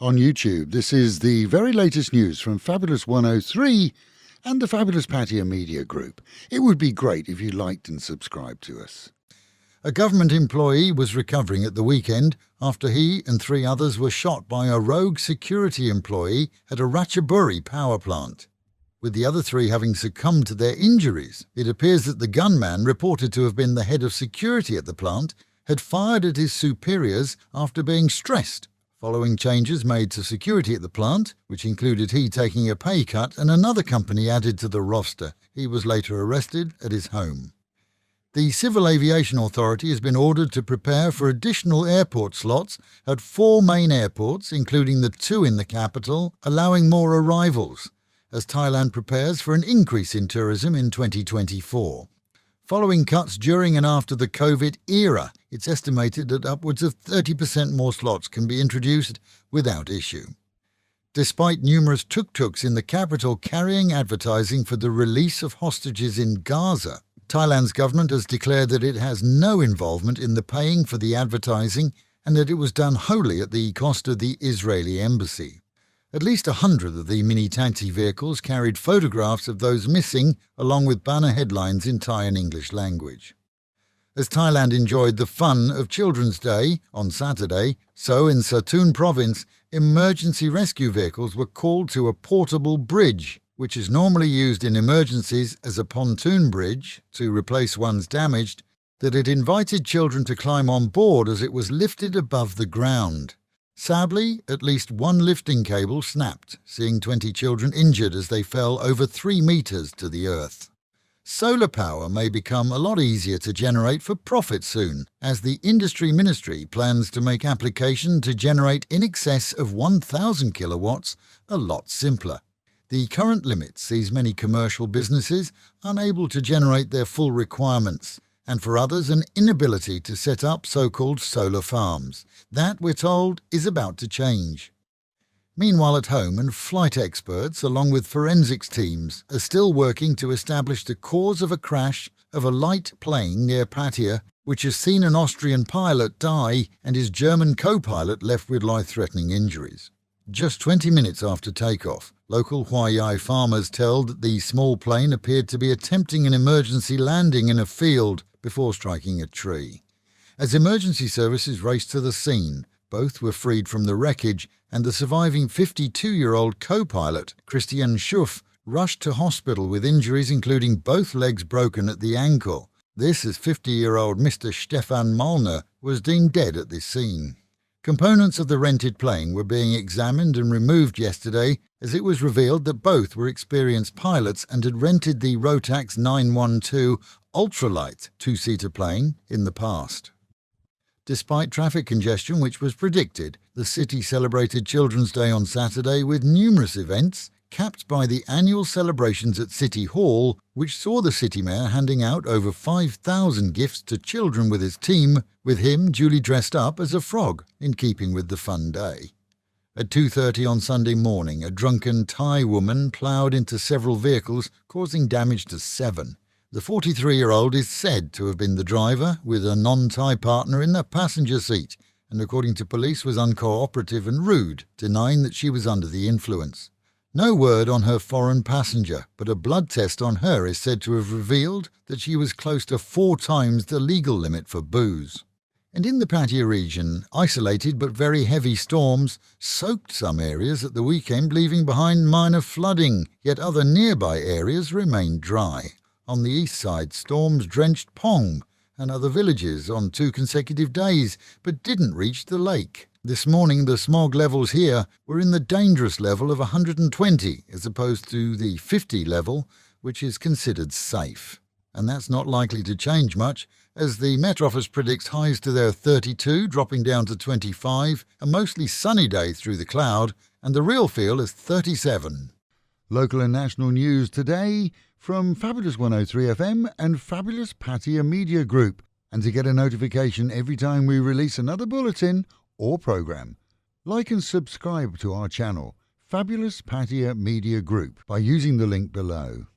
on YouTube. This is the very latest news from Fabulous 103 and the Fabulous Pattaya Media Group. It would be great if you liked and subscribed to us. A government employee was recovering at the weekend after he and 3 others were shot by a rogue security employee at a Ratchaburi power plant. With the other 3 having succumbed to their injuries, it appears that the gunman, reported to have been the head of security at the plant, had fired at his superiors after being stressed following changes made to security at the plant, which included he taking a pay cut and another company added to the roster. He was later arrested at his home. The Civil Aviation Authority has been ordered to prepare for additional airport slots at 4 main airports, including the 2 in the capital, allowing more arrivals, as Thailand prepares for an increase in tourism in 2024. Following cuts during and after the COVID era, it's estimated that upwards of 30% more slots can be introduced without issue. Despite numerous tuk-tuks in the capital carrying advertising for the release of hostages in Gaza, Thailand's government has declared that it has no involvement in the paying for the advertising and that it was done wholly at the cost of the Israeli embassy. At least 100 of the mini-taxi vehicles carried photographs of those missing, along with banner headlines in Thai and English language. As Thailand enjoyed the fun of Children's Day on Saturday, so in Satun province, emergency rescue vehicles were called to a portable bridge, which is normally used in emergencies as a pontoon bridge to replace one's damaged, that it invited children to climb on board as it was lifted above the ground. Sadly, at least 1 lifting cable snapped, seeing 20 children injured as they fell over 3 meters to the earth. Solar power may become a lot easier to generate for profit soon, as the Industry Ministry plans to make application to generate in excess of 1,000 kilowatts a lot simpler. The current limit sees many commercial businesses unable to generate their full requirements, and for others an inability to set up so-called solar farms. That, we're told, is about to change. Meanwhile at home, and flight experts along with forensics teams are still working to establish the cause of a crash of a light plane near Pattaya, which has seen an Austrian pilot die and his German co-pilot left with life-threatening injuries. Just 20 minutes after takeoff, local Huayai farmers tell that the small plane appeared to be attempting an emergency landing in a field before striking a tree. As emergency services raced to the scene, both were freed from the wreckage, and the surviving 52-year-old co-pilot, Christian Schuff, rushed to hospital with injuries including both legs broken at the ankle. This as 50-year-old Mr. Stefan Molnar was deemed dead at this scene. Components of the rented plane were being examined and removed yesterday, as it was revealed that both were experienced pilots and had rented the Rotax 912 ultralight 2-seater plane in the past. Despite traffic congestion which was predicted, the city celebrated Children's Day on Saturday with numerous events, capped by the annual celebrations at City Hall, which saw the city mayor handing out over 5,000 gifts to children with his team, with him duly dressed up as a frog, in keeping with the fun day. At 2:30 on Sunday morning, a drunken Thai woman ploughed into several vehicles, causing damage to 7. The 43-year-old is said to have been the driver, with a non-Thai partner in the passenger seat, and according to police was uncooperative and rude, denying that she was under the influence. No word on her foreign passenger, but a blood test on her is said to have revealed that she was close to 4 times the legal limit for booze. And in the Pattaya region, isolated but very heavy storms soaked some areas at the weekend, leaving behind minor flooding, yet other nearby areas remained dry. On the east side, storms drenched Pong and other villages on 2 consecutive days, but didn't reach the lake. This morning, the smog levels here were in the dangerous level of 120, as opposed to the 50 level, which is considered safe. And that's not likely to change much, as the Met Office predicts highs to their 32, dropping down to 25, a mostly sunny day through the cloud, and the real feel is 37. Local and national news today from Fabulous 103 FM and Fabulous Pattaya Media Group. And to get a notification every time we release another bulletin or program, like and subscribe to our channel, Fabulous Pattaya Media Group, by using the link below.